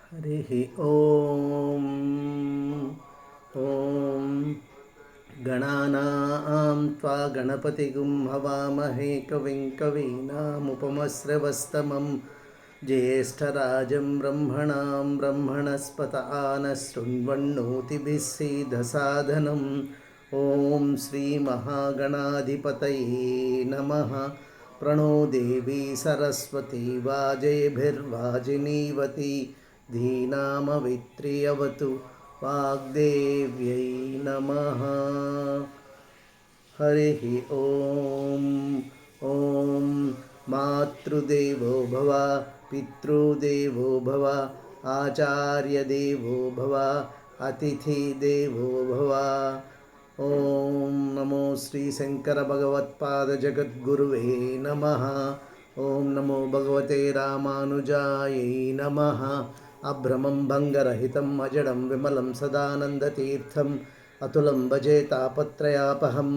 हरिः ॐ ॐ गणानां त्वा गणपतिगुं हवामहे कविं कवीनामुपमश्रवस्तमं ज्येष्ठराजं ब्रह्मणां ब्रह्मणस्पत आनशृण्वन्नोतिभिः सीदसाधनम् ॐ श्रीमहागणाधिपतये नमः। प्रणो देवी सरस्वती वाजयभिर्वाजिनीवती धीनामवित्र्यवतु वाग्देव्यै नमः। हरिः ॐ ॐ मातृदेवो भव पितृदेवो भव आचार्यदेवो भव अतिथिदेवो भव। ओम नमो श्री शंकर भगवत्पाद जगद्गुरुवे नमः। ओम नमो भगवते रामानुजाय नमः। अभ्रमं भंगरहितं अजडं विमलं सदानन्दतीर्थम् अतुलं भजे तापत्रयापहं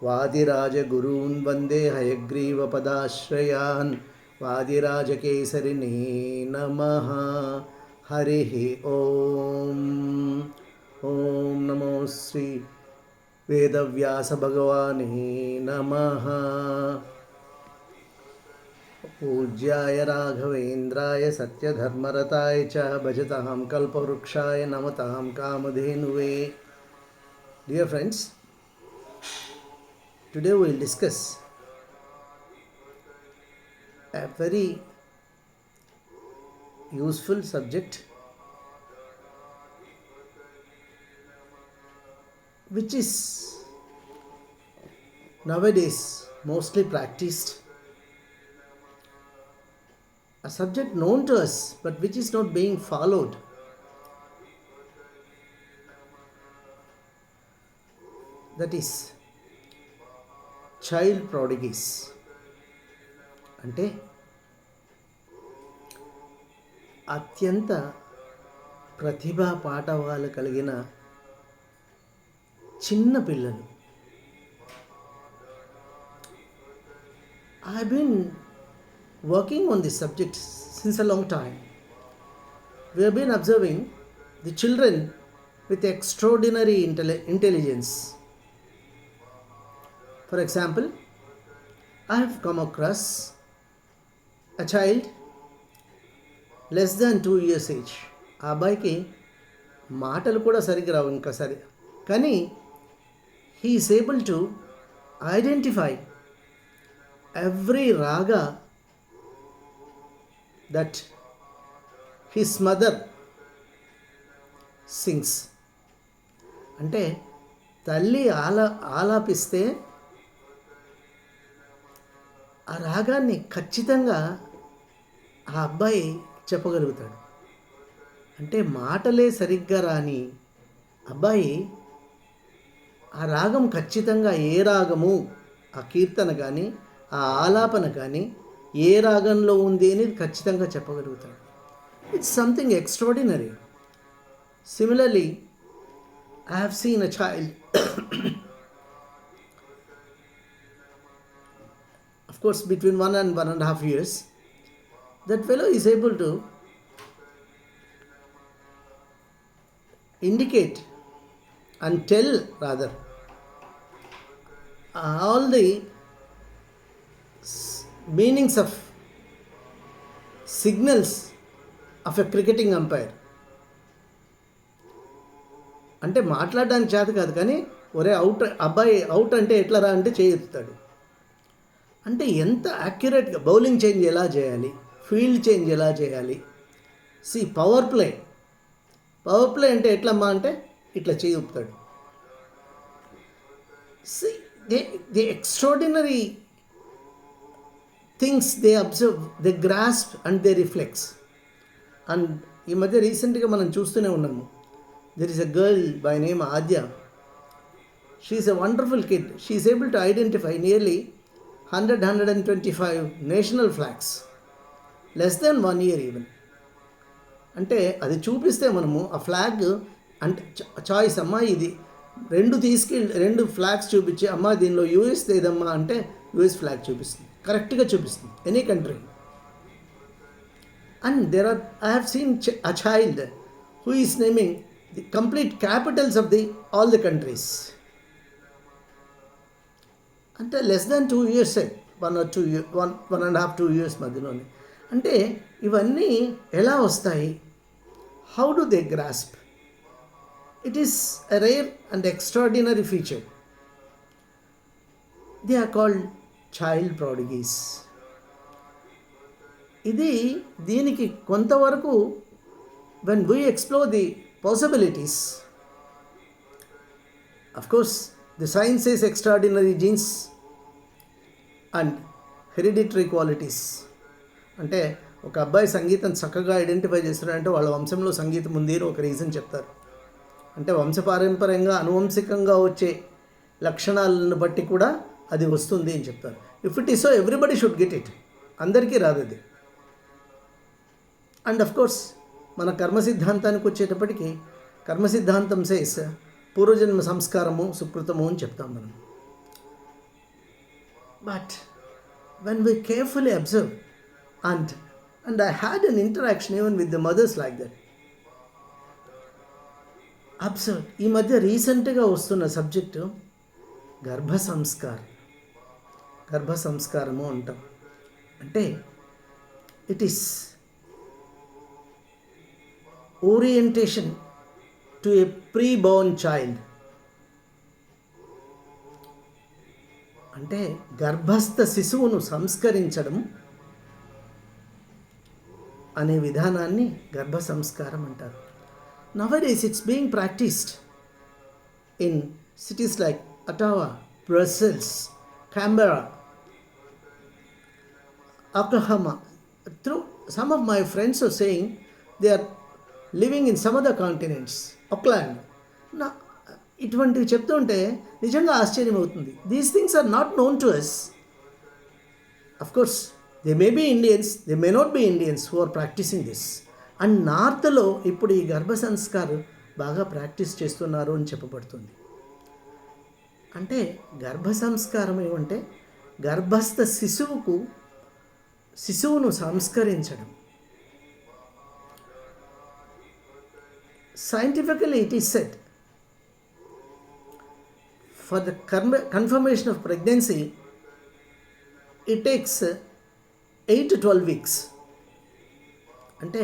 वादिराजगुरून् वन्दे हयग्रीवपदाश्रयान् वादिराजकेसरिणे नमः। हरिः ॐ ॐ नमो श्री वेदव्यास भगवाने नमः। पूज्याय राघवेन्द्राय सत्यधर्मरताय च भजतां कल्पवृक्षाय नमतां कामधेनुवे। Dear friends, today we will discuss a very useful subject which is nowadays mostly practiced, a subject known to us but which is not being followed. That is child prodigies. అంటే అత్యంత ప్రతిభా పాఠవాలు కలిగిన చిన్న పిల్లలు. I have been working on this subject since a long time. We have been observing the children with extraordinary intelligence. For example, I have come across a child less than 2 years age. ఆ అబ్బాయికి మాటలు కూడా సరిగ్గా రావు ఇంకా సరి, కానీ he is able to identify every raga that his mother sings. అంటే తల్లి ఆలాపిస్తే ఆ రాగాన్ని ఖచ్చితంగా ఆ అబ్బాయి చెప్పగలుగుతాడు. అంటే మాటలే సరిగ్గా రాని అబ్బాయి ఆ రాగం ఖచ్చితంగా ఏ రాగము, ఆ కీర్తన కానీ ఆ ఆలాపన కానీ ఏ రాగంలో ఉంది అనేది ఖచ్చితంగా చెప్పగలుగుతాడు. It's something extraordinary. Similarly I have seen a child, of course between 1 and 1.5 years. That fellow is able to indicate and tell rather all the meanings of signals of a cricketing umpire. అంటే మాట్లాడడానికి చేత కాదు, కానీ ఒరే out, అబ్బాయి out అంటే ఎట్లా రా అంటే చేయిస్తాడు. అంటే ఎంత యాక్యురేట్గా బౌలింగ్ చేంజ్ ఎలా చేయాలి, ఫీల్డ్ చేంజ్ ఎలా చేయాలి. పవర్ ప్లే అంటే ఎట్లమ్మా అంటే ఇట్లా చేయిస్తాడు. The extraordinary things they observe, they grasp and they reflects. And ఈ మధ్య రీసెంట్గా మనం చూస్తూనే ఉన్నాము. There is a girl by name Aadya. She is a wonderful kid. She is able to identify nearly 125 national flags less than 1 year even. అంటే అది చూపిస్తే మనము ఆ ఫ్లాగ్ అంటే చాయిస్, అమ్మా ఇది 2 ఫ్లాగ్స్ చూపించి, అమ్మా దీనిలో యూఎస్ లేదమ్మా అంటే యూఎస్ ఫ్లాగ్ చూపిస్తుంది, కరెక్ట్గా చూపిస్తుంది any country. And I have seen a child who is naming the complete capitals of all the countries. అంటే లెస్ దాన్ 2 years, 1.5 2 years మధ్యలోనే. అంటే ఇవన్నీ ఎలా వస్తాయి? How do they grasp? It is a rare and extraordinary feature. They are called child prodigies. దీనికి కొంతవరకు when we explore the possibilities, of course the science says extraordinary genes and hereditary qualities. అంటే ఒక అబ్బాయి సంగీతం చక్కగా identify చేస్తున్నాడంటే వాళ్ళ వంశంలో సంగీతం ఉంది అని ఒక రీజన్ చెప్తారు. అంటే వంశపారంపర్యంగా అనువంశికంగా వచ్చే లక్షణాలను బట్టి కూడా అది వస్తుంది అని చెప్తారు. If it is so, everybody should get it. అందరికీ రాదు అది. అండ్ అఫ్ కోర్స్ మన కర్మ సిద్ధాంతానికి వచ్చేటప్పటికి కర్మ సిద్ధాంతం సేస్ పూర్వజన్మ సంస్కారము సుకృతము అని చెప్తాం మనం. But when we carefully observe and I had an interaction even with the mothers like that. Observe, ఈ మధ్య రీసెంట్గా వస్తున్న సబ్జెక్టు గర్భ సంస్కారము అంటాం. అంటే it is orientation to a preborn child. అంటే గర్భస్థ శిశువును సంస్కరించడం అనే విధానాన్ని గర్భ సంస్కారం అంటారు. Nowadays it's being practiced in cities like Ottawa, Brussels, Canberra, Oklahoma. Through some of my friends are saying they are living in some other continents, Auckland. నా ఇటువంటివి చెప్తుంటే నిజంగా ఆశ్చర్యం అవుతుంది. These things are not known to us. Of course, they may be Indians, they may not be Indians who are practicing this. And నార్త్లో ఇప్పుడు ఈ గర్భ సంస్కారం బాగా ప్రాక్టీస్ చేస్తున్నారు అని చెప్పబడుతుంది. అంటే గర్భ సంస్కారం ఏమంటే గర్భస్థ శిశువును సంస్కరించడం. Scientifically it is said for the confirmation of pregnancy it takes 8 to 12 weeks. అంటే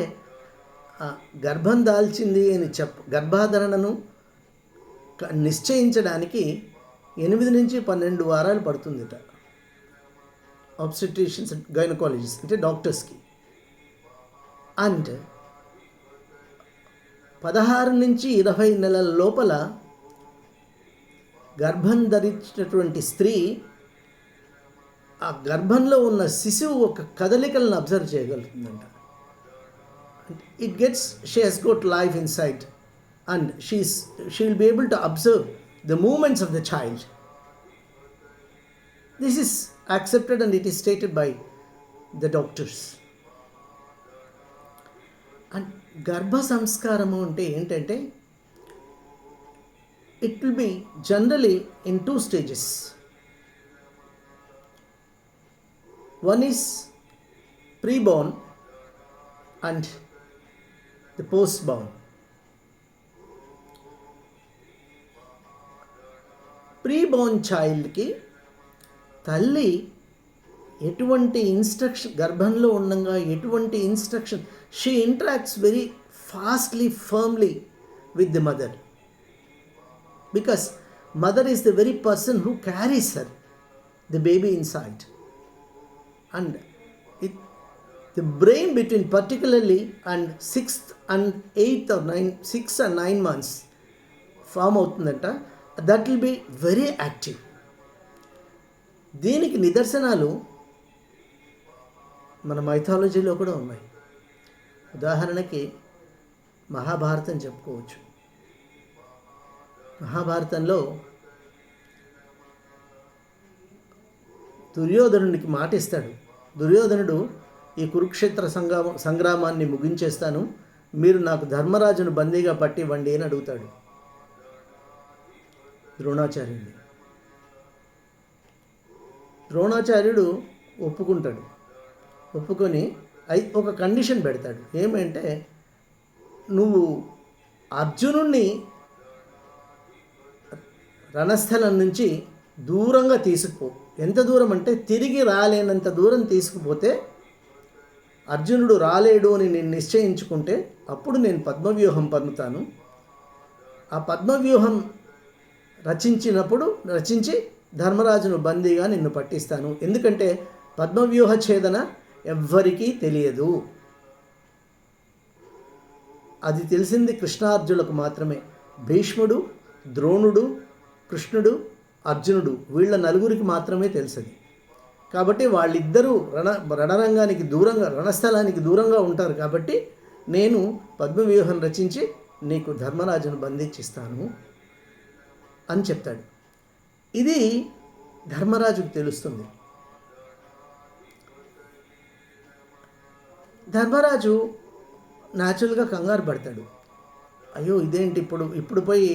గర్భం దాల్చింది అని గర్భాధారణను నిశ్చయించడానికి 8 నుంచి 12 వారాలు పడుతుందిట ఆబ్స్టెట్రిషియన్స్ అండ్ గైనకాలజిస్ట్ అంటే డాక్టర్స్కి. అండ్ 16 నుంచి 20 నెలల లోపల గర్భం ధరించినటువంటి స్త్రీ ఆ గర్భంలో ఉన్న శిశువు ఒక కదలికలను observe చేయగలుగుతుందంట. she has got life inside and she will be able to observe the movements of the child. This is accepted and it is stated by the doctors. And గర్భ సంస్కారము అంటే ఏంటంటే it will be generally in 2 stages. One is pre-born and the post-born. ప్రీబోర్న్ చైల్డ్కి తల్లి ఎటువంటి instruction గర్భంలో ఉండగా ఎటువంటి instruction she interacts very fastly firmly with the mother because mother is the very person who carries her the baby inside. And the brain between particularly and 6th and 8th or 6 and 9 months form అవుతుందంట. That will be very active. దీనికి నిదర్శనాలు మన మైథాలజీలో కూడా ఉన్నాయి. ఉదాహరణకి మహాభారతం చెప్పుకోవచ్చు. మహాభారతంలో దుర్యోధనుడికి మాట ఇస్తాడు. దుర్యోధనుడు ఈ కురుక్షేత్ర సంగ్రామాన్ని ముగించేస్తాను, మీరు నాకు ధర్మరాజును బందీగా పట్టివ్వండి అని అడుగుతాడు ద్రోణాచార్యుడిని. ద్రోణాచార్యుడు ఒప్పుకుంటాడు. ఒప్పుకొని ఒక కండిషన్ పెడతాడు. ఏమంటే, నువ్వు అర్జునుణ్ణి రణస్థలం నుంచి దూరంగా తీసుకుపో. ఎంత దూరం అంటే తిరిగి రాలేనంత దూరం తీసుకుపోతే, అర్జునుడు రాలేడు అని నేను నిశ్చయించుకుంటే అప్పుడు నేను పద్మవ్యూహం పన్నుతాను. ఆ పద్మవ్యూహం రచించి ధర్మరాజును బందీగా నిన్ను పట్టిస్తాను. ఎందుకంటే పద్మవ్యూహ ఛేదన ఎవ్వరికీ తెలియదు. అది తెలిసింది కృష్ణార్జునులకు మాత్రమే. భీష్ముడు, ద్రోణుడు, కృష్ణుడు, అర్జునుడు వీళ్ళ నలుగురికి మాత్రమే తెలుసది. కాబట్టి వాళ్ళిద్దరూ రణరంగానికి దూరంగా, రణస్థలానికి దూరంగా ఉంటారు. కాబట్టి నేను పద్మవ్యూహం రచించి నీకు ధర్మరాజును బంధించిస్తాను అని చెప్తాడు. ఇది ధర్మరాజుకు తెలుస్తుంది. ధర్మరాజు న్యాచురల్గా కంగారు పడతాడు. అయ్యో ఇదేంటి ఇప్పుడు పోయి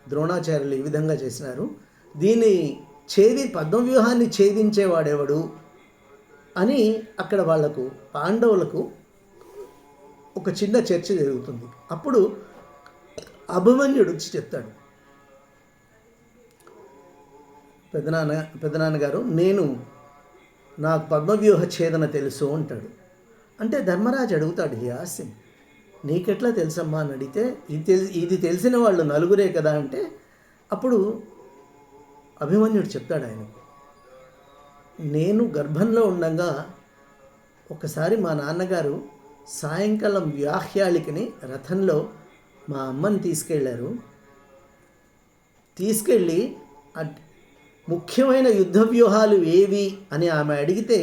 ద్రోణాచార్యులు ఈ విధంగా చేసినారు, దీన్ని పద్మవ్యూహాన్ని ఛేదించేవాడెవడు అని అక్కడ వాళ్లకు పాండవులకు ఒక చిన్న చర్చ జరుగుతుంది. అప్పుడు అభిమన్యుడు వచ్చి చెప్తాడు, పెదనాన్నగారు నాకు పద్మవ్యూహ ఛేదన తెలుసు అంటాడు. అంటే ధర్మరాజు అడుగుతాడు, హాస్యం, నీకెట్లా తెలుసమ్మా అని అడిగితే, ఇది తెలిసిన వాళ్ళు నలుగురే కదా అంటే, అప్పుడు అభిమన్యుడు చెప్తాడు ఆయనకు, నేను గర్భంలో ఉండగా ఒకసారి మా నాన్నగారు సాయంకాలం వ్యాహ్యాళికని రథంలో మా అమ్మని తీసుకెళ్ళి ముఖ్యమైన యుద్ధ వ్యూహాలు ఏవి అని ఆమె అడిగితే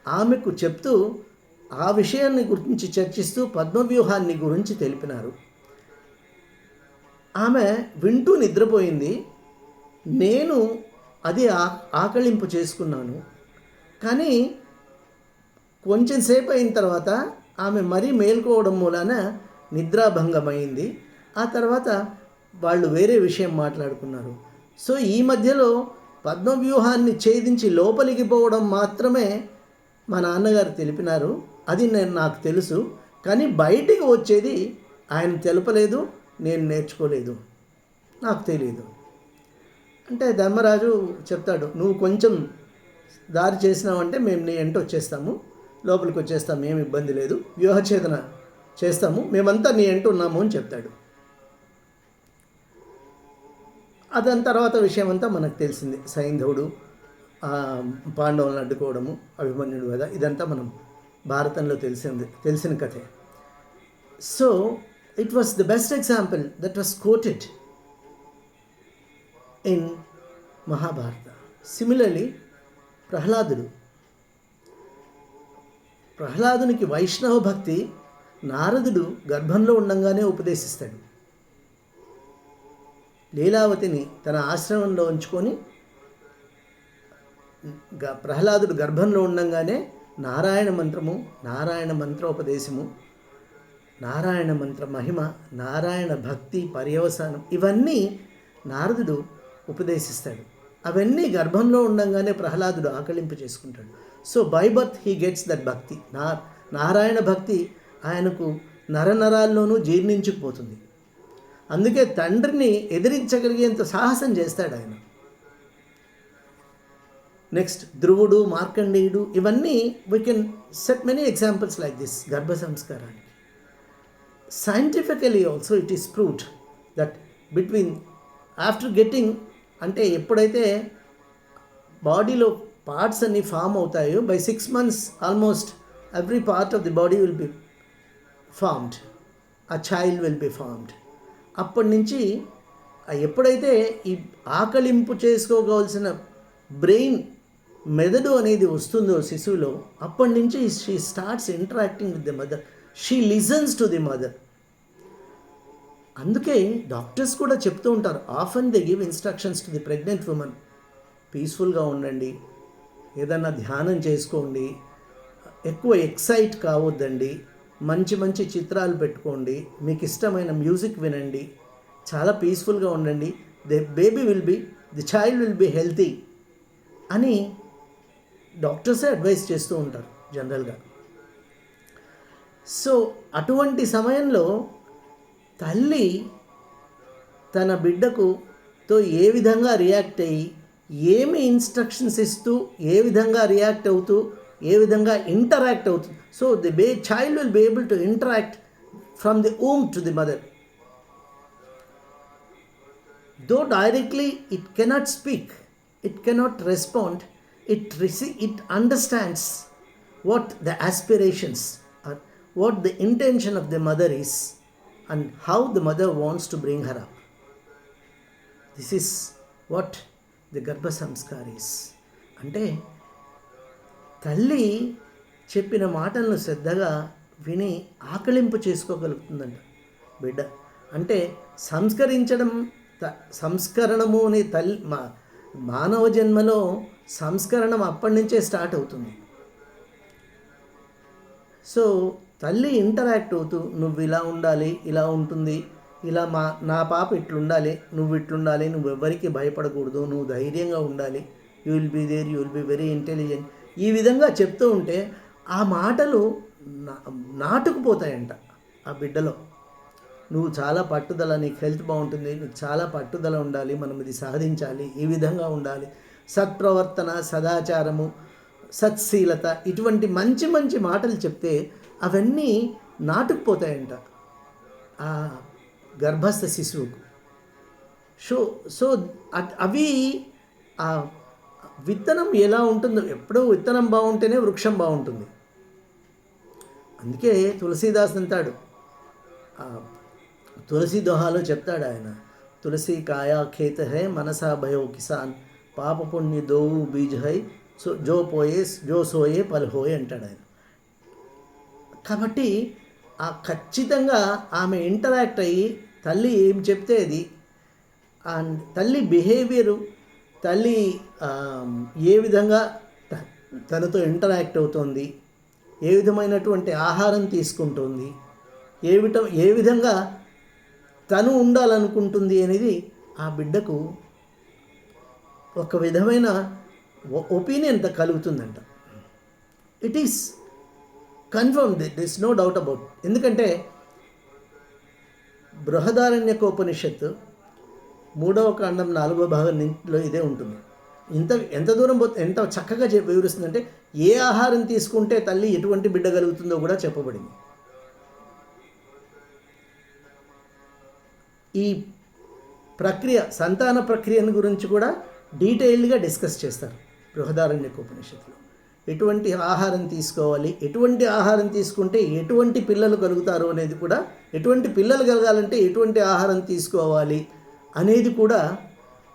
ఆమెకు చెప్తూ ఆ విషయాన్ని గురించి చర్చిస్తూ పద్మవ్యూహాన్ని గురించి తెలిపినారు. ఆమె వింటూ నిద్రపోయింది. నేను అది ఆకళింపు చేసుకున్నాను. కానీ కొంచెం సేపు అయిన తర్వాత ఆమె మరీ మేల్కోవడం మూలాన నిద్రాభంగమైంది. ఆ తర్వాత వాళ్ళు వేరే విషయం మాట్లాడుకున్నారు. సో ఈ మధ్యలో పద్మవ్యూహాన్ని ఛేదించి లోపలికి పోవడం మాత్రమే మా నాన్నగారు తెలిపినారు. అది నాకు తెలుసు, కానీ బయటికి వచ్చేది ఆయన తెలపలేదు, నేను నేర్చుకోలేదు, నాకు తెలియదు అంటే ధర్మరాజు చెప్తాడు, నువ్వు కొంచెం దారి చేసినావంటే మేము నీ ఎంట వచ్చేస్తాము, లోపలికి వచ్చేస్తాము, ఏమి ఇబ్బంది లేదు, వ్యూహఛేదన చేస్తాము, మేమంతా నీ ఎంట ఉన్నాము అని చెప్తాడు. దాని తర్వాత విషయం అంతా మనకు తెలిసింది. సైంధవుడు పాండవులను అడ్డుకోవడము, అభిమన్యుడు కదా, ఇదంతా మనం భారతంలో తెలిసిన కథే. So it was the best example that was quoted in Mahabharata. Similarly ప్రహ్లాదునికి వైష్ణవ భక్తి నారదుడు గర్భంలో ఉండంగానే ఉపదేశిస్తాడు. లీలావతిని తన ఆశ్రమంలో ఉంచుకొని ప్రహ్లాదుడు గర్భంలో ఉండంగానే నారాయణ మంత్రము, నారాయణ మంత్రోపదేశము, నారాయణ మంత్ర మహిమ, నారాయణ భక్తి పర్యవసానం ఇవన్నీ నారదుడు ఉపదేశిస్తాడు. అవన్నీ గర్భంలో ఉండంగానే ప్రహ్లాదుడు ఆకళింపు చేసుకుంటాడు. So by birth he gets that భక్తి. నారాయణ భక్తి ఆయనకు నరనరాల్లోనూ జీర్ణించుకుపోతుంది. అందుకే తండ్రిని ఎదిరించగలిగేంత సాహసం చేస్తాడు ఆయన. నెక్స్ట్ ధ్రువుడు, మార్కండేయుడు, ఇవన్నీ we can set many examples like this గర్భ సంస్కారానికి. Scientifically also it is proved that between after getting, అంటే ఎప్పుడైతే బాడీలో పార్ట్స్ అన్నీ ఫామ్ అవుతాయో, by 6 months almost every part of the body will be formed, ఆ చైల్డ్ విల్ బి ఫార్మ్డ్. అప్పటి నుంచి ఎప్పుడైతే ఈ ఆకలింపు చేసుకోవాల్సిన బ్రెయిన్, మెదడు అనేది వస్తుందో శిశువులో, అప్పటి నుంచి she starts interacting with the mother, she listens to the mother. అందుకే డాక్టర్స్ కూడా చెప్తూ ఉంటారు, often they give instructions to the pregnant women, పీస్ఫుల్గా ఉండండి, ఏదన్నా ధ్యానం చేసుకోండి, ఎక్కువ ఎక్సైట్ కావద్దండి, మంచి మంచి చిత్రాలు పెట్టుకోండి, మీకు ఇష్టమైన మ్యూజిక్ వినండి, చాలా పీస్ఫుల్గా ఉండండి, the child will B healthy అని డాక్టర్సే అడ్వైస్ చేస్తూ ఉంటారు జనరల్గా. సో అటువంటి సమయంలో తల్లి తన బిడ్డకుతో ఏ విధంగా రియాక్ట్ అయ్యి, ఏమి ఇన్స్ట్రక్షన్స్ ఇస్తూ, ఏ విధంగా రియాక్ట్ అవుతూ, ఏ విధంగా ఇంటరాక్ట్ అవుతుంది. So the child will be able to interact from the womb to the mother. Though directly it cannot speak, it cannot respond, it understands what the aspirations are, what the intention of the mother is, and how the mother wants to bring her up. This is what the Garbha Samskar is. అంటే తల్లి చెప్పిన మాటలను శ్రద్ధగా విని ఆకలింపు చేసుకోగలుగుతుందంట బిడ్డ. అంటే సంస్కరణము అనే మానవ జన్మలో సంస్కరణం అప్పటి నుంచే స్టార్ట్ అవుతుంది. సో తల్లి ఇంటరాక్ట్ అవుతూ, నువ్వు ఇలా ఉండాలి, ఇలా ఉంటుంది, ఇలా నా పాప ఇట్లుండాలి, నువ్వు ఇట్లుండాలి, నువ్వు ఎవరికి భయపడకూడదు, నువ్వు ధైర్యంగా ఉండాలి, you will be there, you will be very intelligent, ఈ విధంగా చెప్తూ ఉంటే ఆ మాటలు నాటుకుపోతాయంట ఆ బిడ్డలో. నువ్వు చాలా పట్టుదల, నీకు హెల్త్ బాగుంటుంది, నీకు చాలా పట్టుదల ఉండాలి, మనం ఇది సాధించాలి, ఈ విధంగా ఉండాలి, సత్ప్రవర్తన, సదాచారము, సత్శీలత, ఇటువంటి మంచి మంచి మాటలు చెప్తే అవన్నీ నాటుకుపోతాయంట ఆ గర్భస్థ శిశువుకు. సో అవి ఆ విత్తనం ఎలా ఉంటుందో, ఎప్పుడూ విత్తనం బాగుంటేనే వృక్షం బాగుంటుంది. అందుకే తులసీదాస్ అంటాడు, తులసి దోహాలో చెప్తాడు ఆయన, తులసి కాయా ఖేత హై మనసా భయో కిసాన్, పాప పుణ్య దోవు బీజ్ హై జో సోయే పల్ హోయ్ అంటాడు ఆయన. కాబట్టి ఖచ్చితంగా ఆమె ఇంటరాక్ట్ అయ్యి తల్లి ఏం చెప్తే అది, అండ్ తల్లి బిహేవియరు, తల్లి ఏ విధంగా తనతో ఇంటరాక్ట్ అవుతుంది, ఏ విధమైనటువంటి ఆహారం తీసుకుంటుంది, ఏ విధంగా తను ఉండాలనుకుంటుంది అనేది ఆ బిడ్డకు ఒక విధమైన ఒపీనియన్ కలుగుతుందంట. It is confirmed, there is no doubt about. ఎందుకంటే బృహదారణ్యకోపనిషత్తు 3వ కాండం 4వ భాగంలో ఇదే ఉంటుంది. ఎంత దూరం ఎంత చక్కగా వివరిస్తుందంటే ఏ ఆహారం తీసుకుంటే తల్లి ఎటువంటి బిడ్డ కలుగుతుందో కూడా చెప్పబడింది. ఈ ప్రక్రియ, సంతాన ప్రక్రియను గురించి కూడా డీటెయిల్డ్గా డిస్కస్ చేస్తారు బృహదారణ్యకోపనిషత్తులో. ఎటువంటి ఆహారం తీసుకోవాలి, ఎటువంటి ఆహారం తీసుకుంటే ఎటువంటి పిల్లలు కలుగుతారు అనేది కూడా, ఎటువంటి పిల్లలు కలగాలంటే ఎటువంటి ఆహారం తీసుకోవాలి అనేది కూడా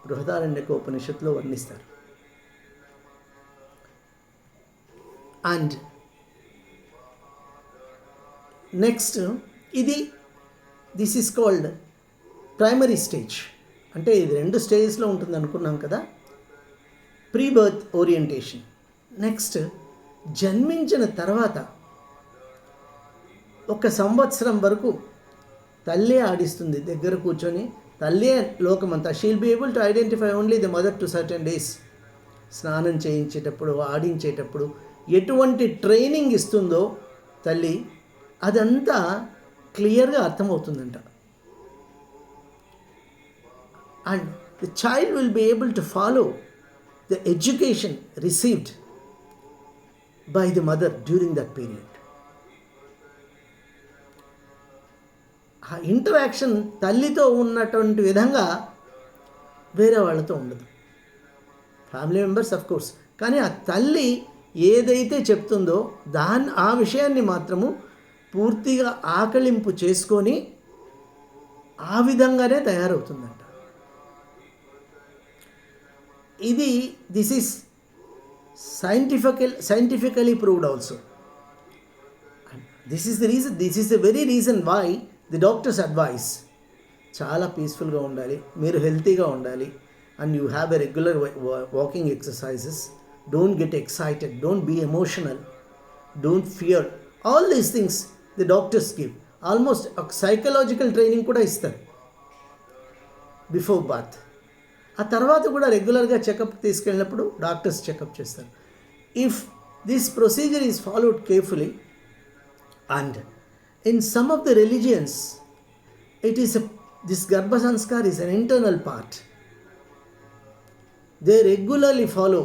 బృహదారణ్యకోపనిషత్తులో వర్ణిస్తారు. And next this is called primary stage. అంటే ఇది 2 స్టేజెస్లో ఉంటుంది అనుకున్నాం కదా. Pre birth orientation. నెక్స్ట్ జన్మించిన తర్వాత 1 సంవత్సరం వరకు తల్లే ఆడిస్తుంది, దగ్గర కూర్చొని తల్లే లోకమంతా. She'll be able to identify only the mother to certain days. స్నానం చేయించేటప్పుడు, ఆడించేటప్పుడు ఎటువంటి ట్రైనింగ్ ఇస్తుందో తల్లి, అదంతా క్లియర్గా అర్థమవుతుందంట. And the child will be able to follow the education received by the mother during that period. ఆ ఇంటరాక్షన్ తల్లితో ఉన్నటువంటి విధంగా వేరే వాళ్ళతో ఉండదు. ఫ్యామిలీ మెంబర్స్ అఫ్ కోర్స్, కానీ ఆ తల్లి ఏదైతే చెప్తుందో ఆ విషయాన్ని మాత్రము పూర్తిగా ఆకలింపు చేసుకొని ఆ విధంగానే తయారవుతుందంట. This is scientifically proved also. This is the very reason why the doctors advise చాలా పీస్ఫుల్గా ఉండాలి, మీరు హెల్తీగా ఉండాలి, and you have a regular walking exercises. Don't get excited, don't be emotional, don't fear. All these things the doctors give. Almost a psychological training కూడా ఇస్తారు before birth. ఆ తర్వాత కూడా రెగ్యులర్గా చెకప్ తీసుకెళ్ళినప్పుడు డాక్టర్స్ చెకప్ చేస్తారు. If this procedure is followed carefully and In some of the religions, this Garbha Sanskar is an internal part. They regularly follow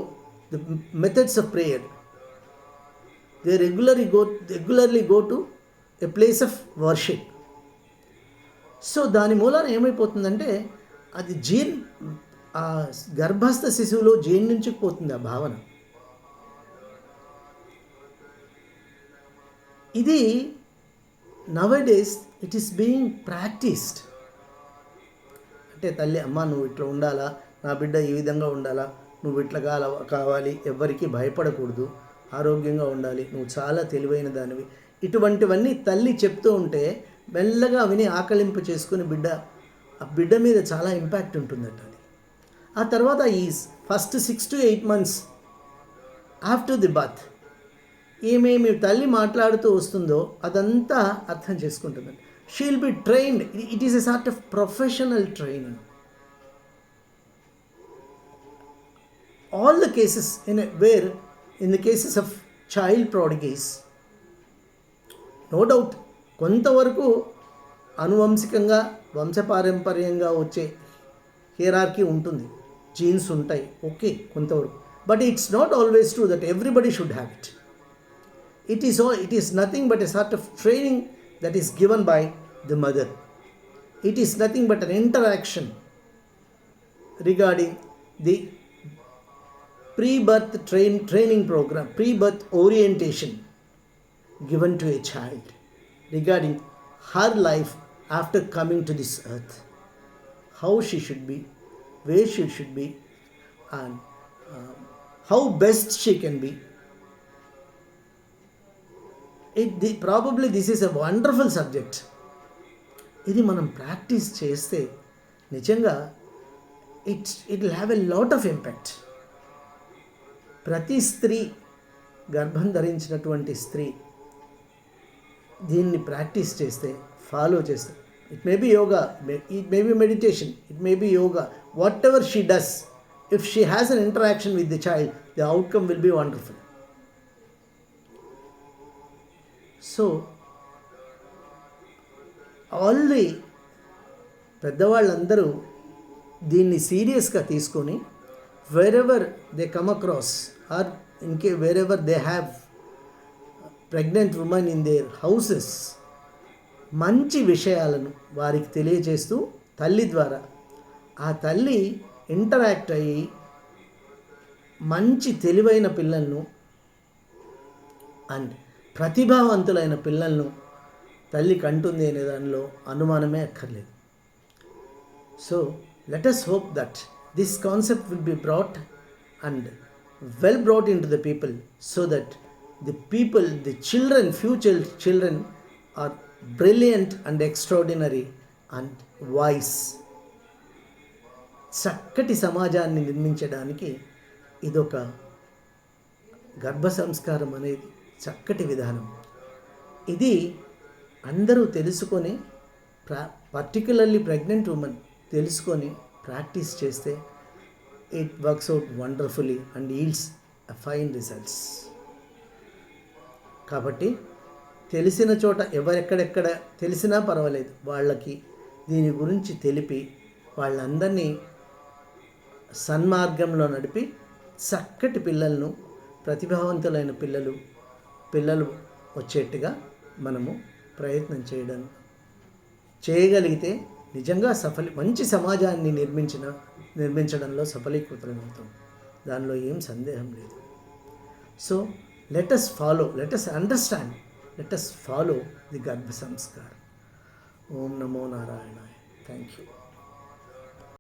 the methods of prayer. They regularly go to a place of worship. So దాని మూలాన ఏమైపోతుందంటే అది ఆ గర్భస్థ శిశువులో జీర్ణించుకుపోతుంది ఆ భావన. ఇది నవడేస్ it is being practised. అంటే తల్లి, అమ్మ నువ్వు ఇట్లా ఉండాలా, నా బిడ్డ ఈ విధంగా ఉండాలా, నువ్వు ఇట్లా కావాలి, ఎవ్వరికి భయపడకూడదు, ఆరోగ్యంగా ఉండాలి, నువ్వు చాలా తెలివైన దానివి, ఇటువంటివన్నీ తల్లి చెప్తూ ఉంటే మెల్లగా విని ఆకలింపు చేసుకుని ఆ బిడ్డ మీద చాలా ఇంపాక్ట్ ఉంటుందట. అది ఆ తర్వాత ఈ first 6 to 8 months after the birth ఏమేమి తల్లి మాట్లాడుతూ వస్తుందో అదంతా అర్థం చేసుకుంటుందండి. She will be trained. It is a sort of professional training. All the cases in the cases of child prodigies, no doubt కొంతవరకు అనువంశికంగా వంశపారంపర్యంగా వచ్చే హియరార్కీ ఉంటుంది, జీన్స్ ఉంటాయి, ఓకే కొంతవరకు. But it's not always true that everybody should have it. It is nothing but a sort of training that is given by the mother. It is nothing but an interaction regarding the pre-birth training program, pre-birth orientation given to a child regarding her life after coming to this earth, how she should be, where she should be, and how best she can be. Probably this is a wonderful subject. ఇది మనం practice చేస్తే నిజంగా it will have a lot of impact. ప్రతి స్త్రీ, గర్భం ధరించినటువంటి స్త్రీ దీన్ని ప్రాక్టీస్ చేస్తే, ఫాలో చేస్తే, it may be yoga, it may be meditation, it may be yoga, whatever she does, if she has an interaction with the child, the outcome will be wonderful. So already పెద్దవాళ్ళందరూ దీన్ని సీరియస్గా తీసుకొని wherever they come across or wherever they have pregnant women in their houses, మంచి విషయాలను వారికి తెలియజేస్తూ తల్లి ద్వారా ఆ తల్లి ఇంటరాక్ట్ అయ్యి మంచి తెలివైన పిల్లలను అండ్ ప్రతిభావంతులైన పిల్లలను తల్లి కంటుంది అనే దానిలో అనుమానమే అక్కర్లేదు. So let us hope that this concept will be brought and well brought into the people, so that the children, future children are brilliant and extraordinary and wise. చక్కటి సమాజాన్ని నిర్మించడానికి ఇదొక గర్భ సంస్కారం అనేది చక్కటి విధానం. ఇది అందరూ తెలుసుకొని, పర్టికులర్లీ ప్రెగ్నెంట్ ఉమెన్ తెలుసుకొని ప్రాక్టీస్ చేస్తే it works out wonderfully and yields a fine results. కాబట్టి తెలిసిన చోట ఎవరెక్కడెక్కడ తెలిసినా పర్వాలేదు, వాళ్ళకి దీని గురించి తెలిపి వాళ్ళందరినీ సన్మార్గంలో నడిపి చక్కటి పిల్లలను, ప్రతిభావంతులైన పిల్లలు వచ్చేట్టుగా మనము ప్రయత్నం చేయగలిగితే నిజంగా మంచి సమాజాన్ని నిర్మించడంలో సఫలీకృతమవుతాం. దానిలో ఏం సందేహం లేదు. So let us understand, let us follow the గర్భ సంస్కార్. ఓం నమో నారాయణాయ. Thank you.